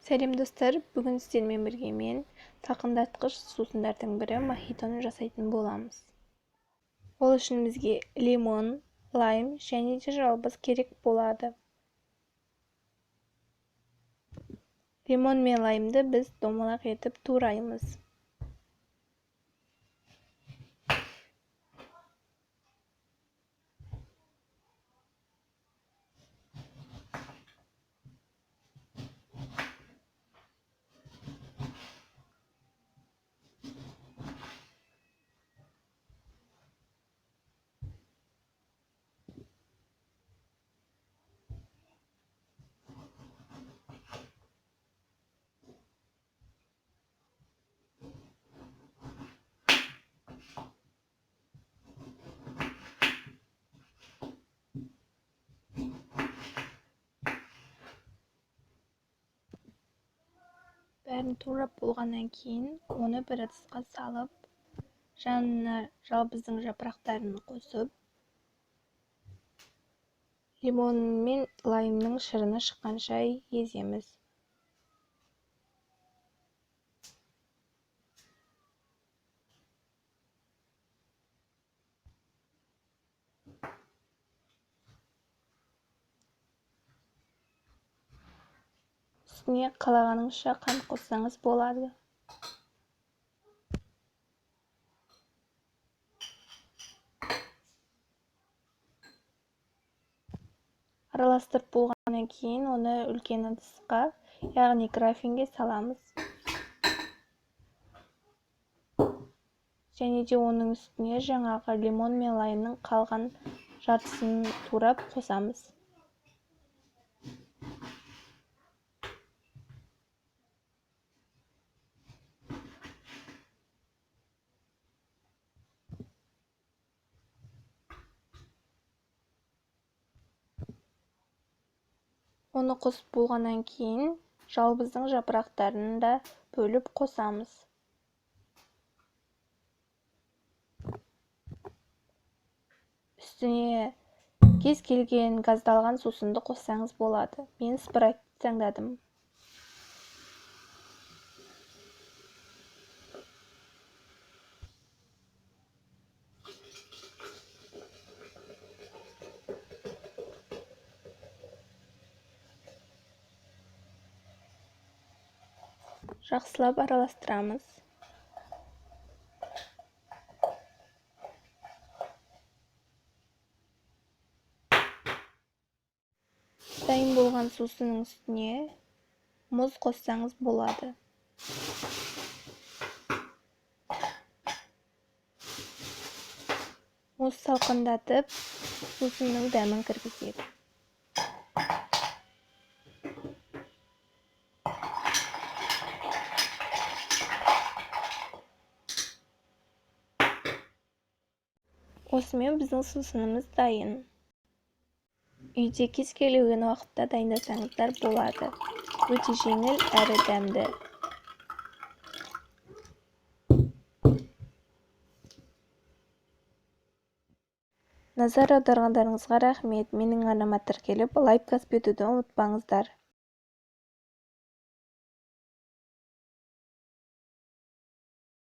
Сәлем достар, бүгін сіздермен бірге мен салқындатқыш сусындардың бірі мохитоны жасайтын боламыз. Ол үшін бізге лимон, лайм және де жалбыз керек болады. Лимон мен лаймды біз домалақ етіп тураймыз. Бәрін турап болғаннан кейін оны бір ыдысқа салып, жанына жалбыздың жапырақтарын қосып, лимон мен лаймның шырыны шыққанша еземіз. Үстіне қалағаныңызша қант қоссаңыз болады. Араластырып болғаннан кейін оны үлкен ыдысқа, яғни графинге саламыз. Және де оның үстіне жаңағы лимон мен лаймның қалған жартысын турап қосамыз. Оны қосып болғаннан кейін жалбыздың жапырақтарын да бөліп қосамыз. Үстіне кез келген газдалған сусынды қоссаңыз болады. Мен спрайт таңдадым. Жақсылап араластырамыз. Дайын болған сусынның үстіне мұз қоссаңыз болады. Мұз салқындатып, сусынның дәмін кіргізеді. Осымен біздің сусынымыз дайын. Үйде кез келген уақытта дайындасаңыздар болады. Өте жеңіл әрі дәмді. Назар аударғандарыңызға рахмет. Менің арнама тіркеліп, лайк басып өтуді ұмытпаңыздар.